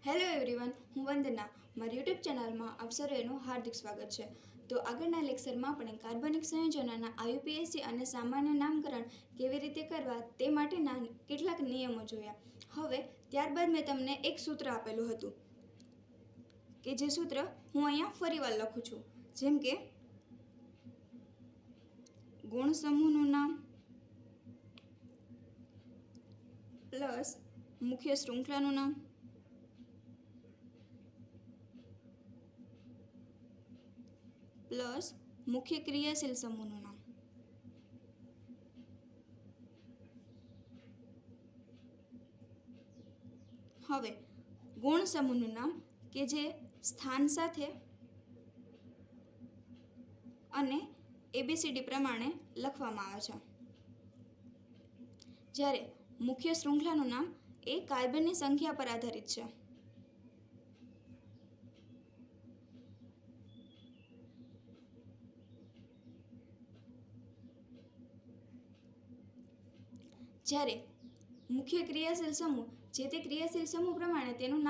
Hello everyone, હું વંદના. મારી YouTube ચેનલમાં આપ સર્વેનું હાર્દિક સ્વાગત છે. તો આગળના લેક્ચરમાં આપણે કાર્બનિક સંયોજનોના આયુપીએસી અને સામાન્ય નામકરણ કેવી રીતે કરવા તે માટેના કેટલાક નિયમો જોયા. હવે ત્યારબાદ મેં તમને એક સૂત્ર આપેલું હતું કે જે સૂત્ર હું અહીંયા ફરીવાર લખું છું. જેમ કે ગુણ સમૂહનું નામ પ્લસ મુખ્ય શૃંખલાનું નામ પ્લસ મુખ્ય ક્રિયાશીલ સમૂહનું નામ. હવે ગુણ સમૂહનું નામ કે જે સ્થાન સાથે અને એબીસીડી પ્રમાણે લખવામાં આવે છે, જ્યારે મુખ્ય શૃંખલાનું નામ એ કાર્બનની સંખ્યા પર આધારિત છે. જ્યારે મુખ્ય ક્રિયાશીલ સમૂહ જે તે ક્રિયાશીલ સમૂહ પ્રમાણે તેનું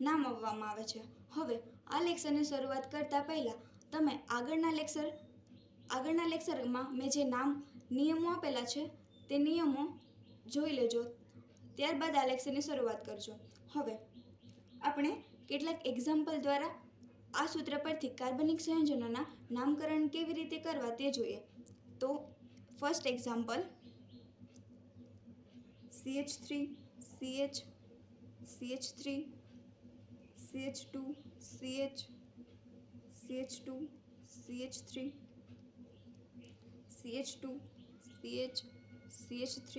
નામ આપવામાં આવે છે. હવે આ લેક્ચરની શરૂઆત કરતાં પહેલાં તમે આગળના લેક્ચરમાં મેં જે નિયમો આપેલા છે તે નિયમો જોઈ લેજો, ત્યારબાદ આ લેક્ચરની શરૂઆત કરજો. હવે આપણે કેટલાક એક્ઝામ્પલ દ્વારા આ સૂત્ર પરથી કાર્બનિક સંયોજનોના નામકરણ કેવી રીતે કરવા તે જોઈએ. તો first example CH3 CH CH3 CH2 CH CH2 CH3 CH2 CH CH3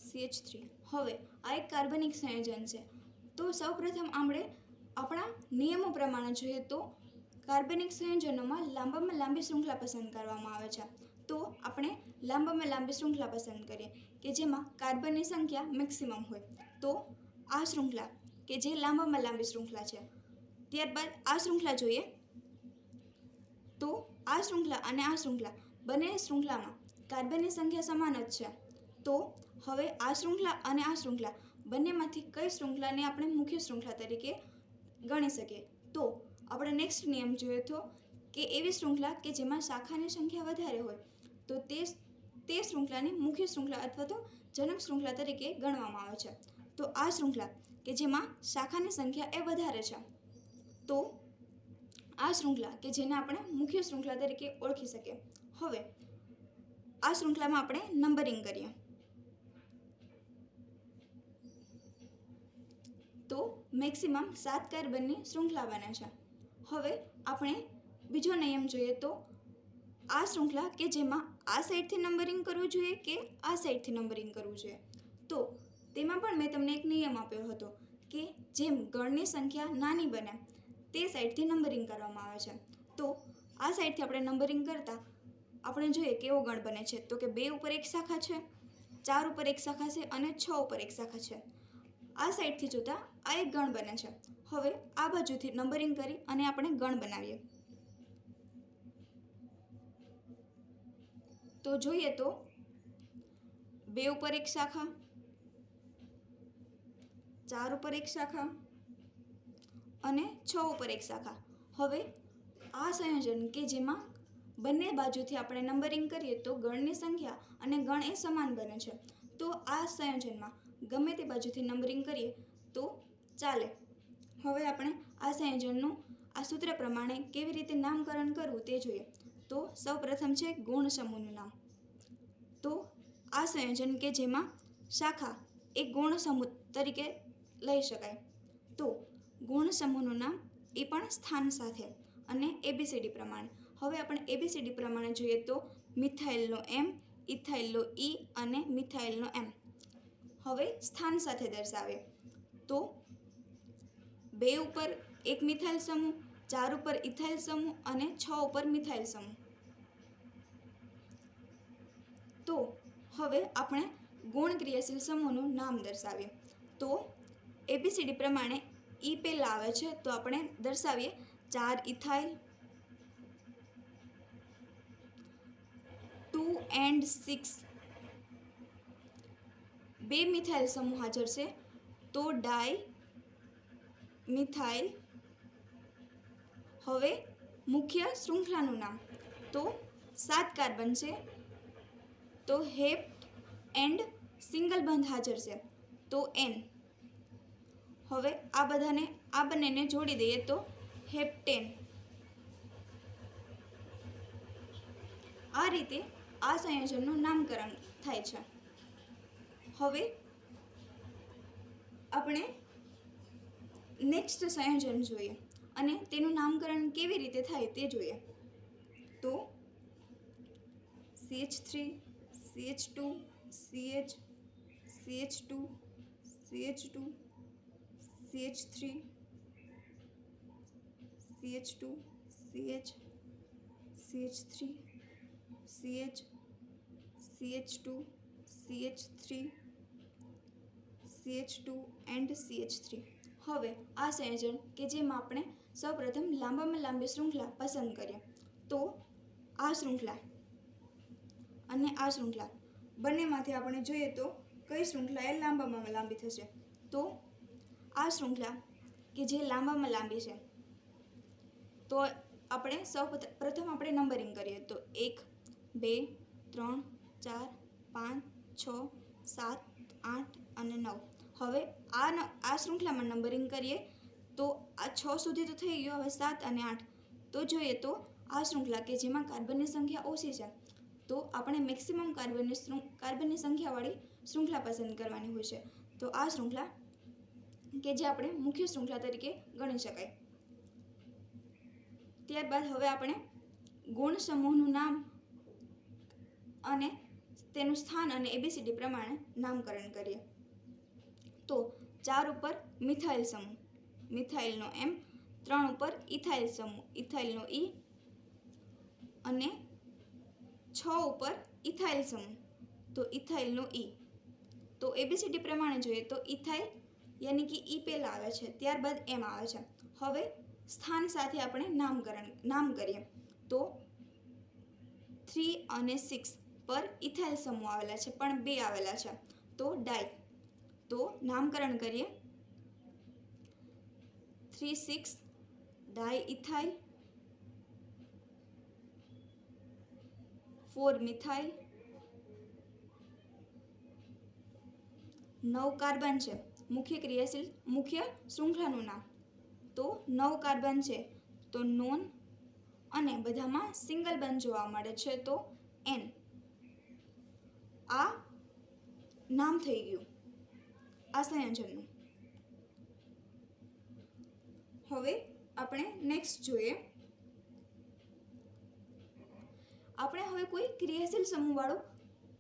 CH3. હવે આ એક કાર્બનિક સંયોજન છે. તો સૌપ્રથમ આપણે આપણા નિયમો પ્રમાણે જોઈએ તો કાર્બનિક સંયોજનોમાં લાંબામાં લાંબી શૃંખલા પસંદ કરવામાં આવે છે. તો આપણે લાંબામાં લાંબી શૃંખલા પસંદ કરીએ કે જેમાં કાર્બનની સંખ્યા મેક્સિમમ હોય. તો આ શૃંખલા કે જે લાંબામાં લાંબી શૃંખલા છે. ત્યારબાદ આ શૃંખલા જોઈએ તો આ શૃંખલા અને આ શૃંખલા બંને શૃંખલામાં કાર્બનની સંખ્યા સમાન જ છે. તો હવે આ શૃંખલા અને આ શૃંખલા બંનેમાંથી કઈ શૃંખલાને આપણે મુખ્ય શૃંખલા તરીકે ગણી શકીએ. તો આપણે નેક્સ્ટ નિયમ જોઈએ તો કે એવી શૃંખલા કે જેમાં શાખાની સંખ્યા વધારે હોય તો તે શૃંખલાને મુખ્ય શૃંખલા અથવા તો જનક શૃંખલા તરીકે ગણવામાં આવે છે. તો આ શૃંખલા કે જેમાં શાખાની સંખ્યા એ વધારે છે, તો આ શૃંખલા કે જેને આપણે મુખ્ય શૃંખલા તરીકે ઓળખી શકીએ. હવે આ શૃંખલામાં આપણે નંબરિંગ કરીએ તો મેક્સિમમ 7 કાર્બનની શૃંખલા બને છે. હવે આપણે બીજો નિયમ જોઈએ તો આ શૃંખલા કે જેમાં આ સાઈડથી નંબરિંગ કરવું જોઈએ કે આ સાઈડથી નંબરિંગ કરવું જોઈએ. તો તેમાં પણ મેં તમને એક નિયમ આપ્યો હતો કે જેમ ગણની સંખ્યા નાની બને તે સાઈડથી નંબરિંગ કરવામાં આવે છે. તો આ સાઈડથી આપણે નંબરિંગ કરતાં આપણે જોઈએ કેવો ગણ બને છે. તો કે 2 ઉપર એક શાખા છે, 4 ઉપર એક શાખા છે અને 6 ઉપર એક શાખા છે. આ સાઈડથી જોતાં આ એક ગણ બને છે. હવે આ બાજુથી નંબરિંગ કરી અને આપણે ગણ બનાવીએ તો જોઈએ તો 2 ઉપર એક શાખા, 4 ઉપર એક શાખા અને 6 ઉપર એક શાખા. હવે આ સંયોજન કે જેમાં બંને બાજુથી આપણે નંબરિંગ કરીએ તો ગણની સંખ્યા અને ગણ એ સમાન બને છે. તો આ સંયોજનમાં ગમે તે બાજુથી નંબરિંગ કરીએ તો ચાલે. હવે આપણે આ સંયોજનનું આ સૂત્ર પ્રમાણે કેવી રીતે નામકરણ કરવું તે જોઈએ. તો સૌપ્રથમ છે ગુણ સમૂહનું નામ. તો આ સંયોજન કે જેમાં શાખા એક ગુણ સમૂહ તરીકે લઈ શકાય. તો ગુણ સમૂહનું નામ એ પણ સ્થાન સાથે અને એબીસીડી પ્રમાણે. હવે આપણે એબીસીડી પ્રમાણે જોઈએ તો મિથાઇલનો M, ઇથાઇલનો E અને મિથાઇલનો M. હવે સ્થાન સાથે દર્શાવે તો 2 ઉપર એક મિથાઇલ સમૂહ, 4 ઉપર ઇથાઇલ સમૂહ અને 6 ઉપર મિથાઇલ સમૂહ. તો હવે આપણે ગુણ ક્રિયાશીલ સમૂહનું નામ દર્શાવીએ તો એબીસીડી પ્રમાણે E પહેલાં આવે છે. તો આપણે દર્શાવીએ 4 ઇથાઇલ, 2 and 6 2 મિથાઇલ સમૂહ હાજર છે તો ડાઈ મિથાઇલ. હવે મુખ્ય શૃંખલાનું નામ. તો 7 કાર્બન છે, તો હેપ્ટ એન્ડ સિંગલ બંધ હાજર છે, તો N. હવે આ બંનેને જોડી દઈએ તો હેપ્ટેન. આ રીતે આ સંયોજનનું નામકરણ થાય છે. હવે આપણે નેક્સ્ટ સંયોજન જોઈએ અને તેનું નામકરણ કેવી રીતે થાય તે જોઈએ. તો CH3 CH2 CH CH2 CH2 CH3 CH2 CH CH3 CH CH2 CH3 CH2 and CH3. હવે આ સંયોજન કે જેમાં આપણે સૌપ્રથમ લાંબામાં લાંબી શૃંખલા પસંદ કરીએ, તો આ શૃંખલા અને આ શૃંખલા બંનેમાંથી આપણે જોઈએ તો કઈ શૃંખલા એ લાંબામાં લાંબી થશે. તો આ શૃંખલા કે જે લાંબામાં લાંબી છે, તો આપણે પ્રથમ આપણે નંબરિંગ કરીએ તો 1 2 3 4 5 6 7 8 અને 9. હવે આ શૃંખલામાં નંબરિંગ કરીએ તો આ 6 સુધી તો થઈ ગયું. હવે 7 અને 8 તો જોઈએ તો આ શૃંખલા કે જેમાં કાર્બનની સંખ્યા ઓછી છે, તો આપણે મેક્સિમમ કાર્બનની સંખ્યાવાળી શૃંખલા પસંદ કરવાની હોય છે. તો આ શૃંખલા કે જે આપણે મુખ્ય શૃંખલા તરીકે ગણી શકાય. ત્યારબાદ હવે આપણે ગુણ સમૂહનું નામ અને તેનું સ્થાન અને ABCD પ્રમાણે નામકરણ કરીએ. તો 4 ઉપર મિથાઇલ સમૂહ, મિથાઇલનો M. 3 ઉપર ઇથાઇલ સમૂહ, ઇથાઇલનો E. અને 6 ઉપર ઇથાઇલ સમૂહ, તો ઇથાઇલનો E. તો ABCD પ્રમાણે જોઈએ તો ઇથાઇલ યાની કે E પહેલાં આવે છે, ત્યારબાદ M આવે છે. હવે સ્થાન સાથે આપણે નામ કરીએ તો 3 અને 6 પર ઇથાઇલ સમૂહ આવેલા છે, પણ 2 આવેલા છે, તો ડાય. તો નામકરણ કરીએ 3,6 ડાય ઇથાઇલ, 4 મિથાઇલ. 9 કાર્બન છે, મુખ્ય શૃંખલાનું નામ. તો 9 કાર્બન છે, તો નોન. અને બધામાં સિંગલ બંધ જોવા મળે છે, તો N. આ નામ થઈ ગયું આ સંયોજનનું. હવે આપણે નેક્સ્ટ જોઈએ. આપણે હવે કોઈ ક્રિયાશીલ સમૂહવાળું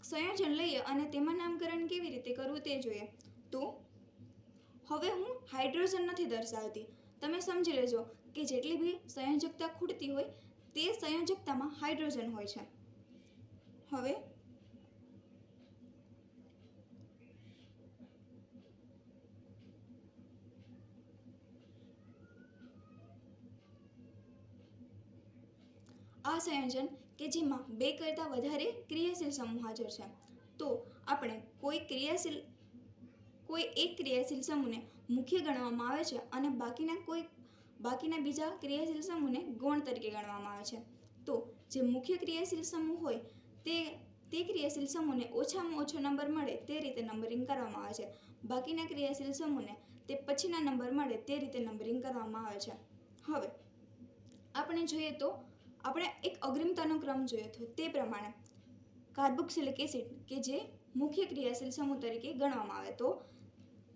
સંયોજન લઈએ અને તેમાં નામકરણ કેવી રીતે કરવું તે જોઈએ. તો હવે હું હાઇડ્રોજન નથી દર્શાવતી, તમે સમજી લેજો કે જેટલી બી સંયોજકતા ખૂટતી હોય તે સંયોજકતામાં હાઇડ્રોજન હોય છે. હવે આ સંયોજન કે જેમાં 2 કરતાં વધારે ક્રિયાશીલ સમૂહ હાજર છે, તો આપણે કોઈ એક ક્રિયાશીલ સમૂહને મુખ્ય ગણવામાં આવે છે અને બાકીના બીજા ક્રિયાશીલ સમૂહને ગૌણ તરીકે ગણવામાં આવે છે. તો જે મુખ્ય ક્રિયાશીલ સમૂહ હોય તે ક્રિયાશીલ સમૂહને ઓછામાં ઓછો નંબર મળે તે રીતે નંબરિંગ કરવામાં આવે છે. બાકીના ક્રિયાશીલ સમૂહને તે પછીના નંબર મળે તે રીતે નંબરિંગ કરવામાં આવે છે. હવે આપણે જોઈએ તો આપણે એક અગ્રિમતાનો ક્રમ જોયો હતો તે પ્રમાણે કાર્બોક્સિલિક એસિડ કે જે મુખ્ય ક્રિયાશીલ સમૂહ તરીકે ગણવામાં આવે, તો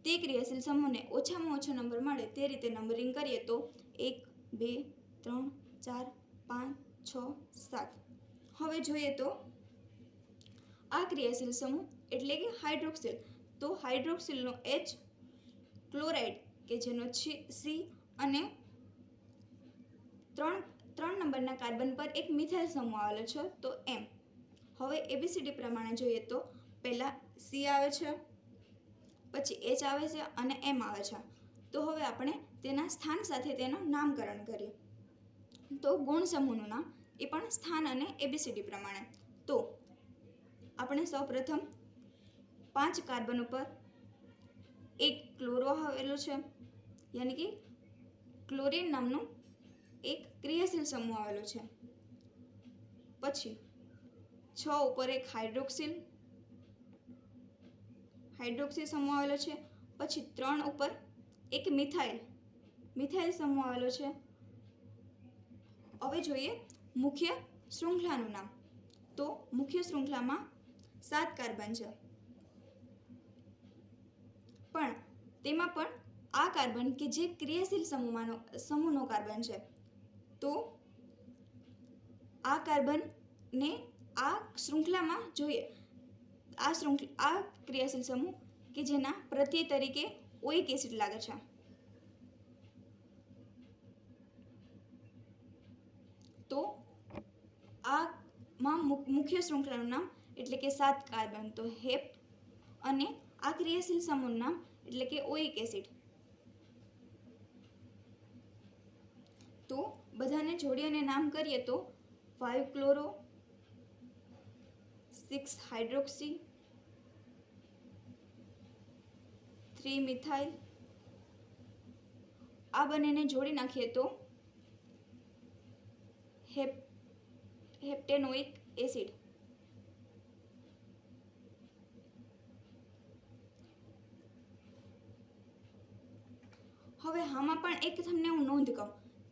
તે ક્રિયાશીલ સમૂહને ઓછામાં ઓછો નંબર મળે તે રીતે નંબરિંગ કરીએ તો 1 2 3 4 5 6 7. હવે જોઈએ તો આ ક્રિયાશીલ સમૂહ એટલે કે હાઇડ્રોક્સિલ, તો હાઇડ્રોક્સિલનો H, ક્લોરાઇડ કે જેનો C અને 3 નંબરના કાર્બન પર એક મિથાઇલ સમૂહ આવેલો છે, તો M. હવે ABCD પ્રમાણે જોઈએ તો પહેલાં C આવે છે, પછી H આવે છે અને M આવે છે. તો હવે આપણે તેના સ્થાન સાથે તેનું નામકરણ કરીએ. તો ગુણ સમૂહનું નામ એ પણ સ્થાન અને ABCD પ્રમાણે. તો આપણે સૌપ્રથમ 5 કાર્બન ઉપર એક ક્લોરો આવેલો છે, યાની કે ક્લોરીન નામનો એક ક્રિયાશીલ સમૂહ આવેલો છે. પછી 6 ઉપર એક હાઇડ્રોક્સિલ સમૂહ આવેલો છે. પછી 3 ઉપર એક મિથાઇલ સમૂહ આવેલો છે. હવે જોઈએ મુખ્ય શૃંખલાનું નામ. તો મુખ્ય શૃંખલામાં 7 કાર્બન છે, પણ તેમાં પણ આ કાર્બન કે જે ક્રિયાશીલ સમૂહનો કાર્બન છે, તો આ કાર્બનને આ શૃંખલામાં જોઈએ આ ક્રિયાશીલ સમૂહ કે જેના પ્રત્યય તરીકે ઓઇક એસિડ લાગે છે. તો આમાં મુખ્ય શૃંખલાનું નામ એટલે કે 7 કાર્બન તો હેપ, અને આ ક્રિયાશીલ સમૂહનું નામ એટલે કે ઓઇક એસિડ. તો બધાને જોડી અને નામ કરીએ તો 5 ક્લોરો, 6 હાઇડ્રોક્સી, 3 મિથાઇલ. આ બંનેને જોડી નાખીએ તો હેપ્ટેનોઇક એસિડ. હવે આમાં પણ એક તમને હું નોંધ કહું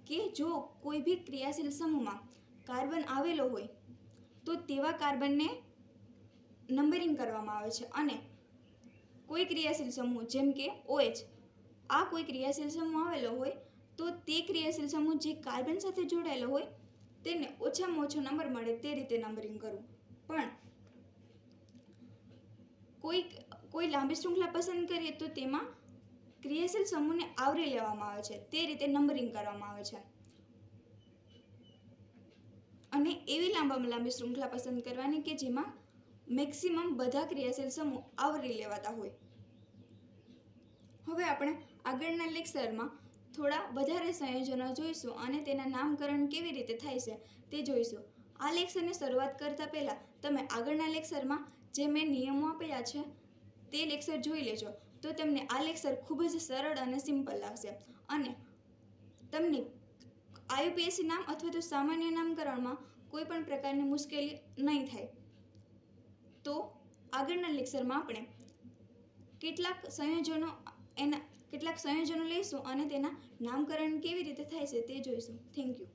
કે જો કોઈ બી ક્રિયાશીલ સમૂહમાં કાર્બન આવેલો હોય તો તેવા કાર્બનને નંબરિંગ કરવામાં આવે છે, અને કોઈ ક્રિયાશીલ સમૂહ જેમ કે OH, આ કોઈ ક્રિયાશીલ સમૂહ આવેલો હોય તો તે ક્રિયાશીલ સમૂહ જે કાર્બન સાથે જોડાયેલો હોય તેને ઓછામાં ઓછો નંબર મળે તે રીતે નંબરિંગ કરવું. પણ કોઈ લાંબી શૃંખલા પસંદ કરીએ તો તેમાં ક્રિયાશીલ સમૂહને આવરી લેવામાં આવે છે, તે રીતે નંબરિંગ કરવામાં આવે છે. અને એવી લાંબી શૃંખલા પસંદ કરવાની કે જેમાં મેક્સિમમ બધા ક્રિયાશીલ સમૂહ આવરી લેવાતા હોય. હવે આપણે આગળના લેક્ચરમાં થોડા વધારે સંયોજનો જોઈશું અને તેના નામકરણ કેવી રીતે થાય છે તે જોઈશું. આ લેક્ચરની શરૂઆત કરતાં પહેલાં તમે આગળના લેક્ચરમાં જે મેં નિયમો આપેલા છે તે લેક્ચર જોઈ લેજો, તો તમને આ લેક્ચર ખૂબ જ સરળ અને સિમ્પલ લાગશે, અને તમને IUPAC નામ અથવા તો સામાન્ય નામકરણમાં કોઈ પણ પ્રકારની મુશ્કેલી નહીં થાય. તો આગળના લેક્ચરમાં આપણે કેટલાક સંયોજનો લઈશું અને તેના નામકરણ કેવી રીતે થાય છે તે જોઈશું. Thank you.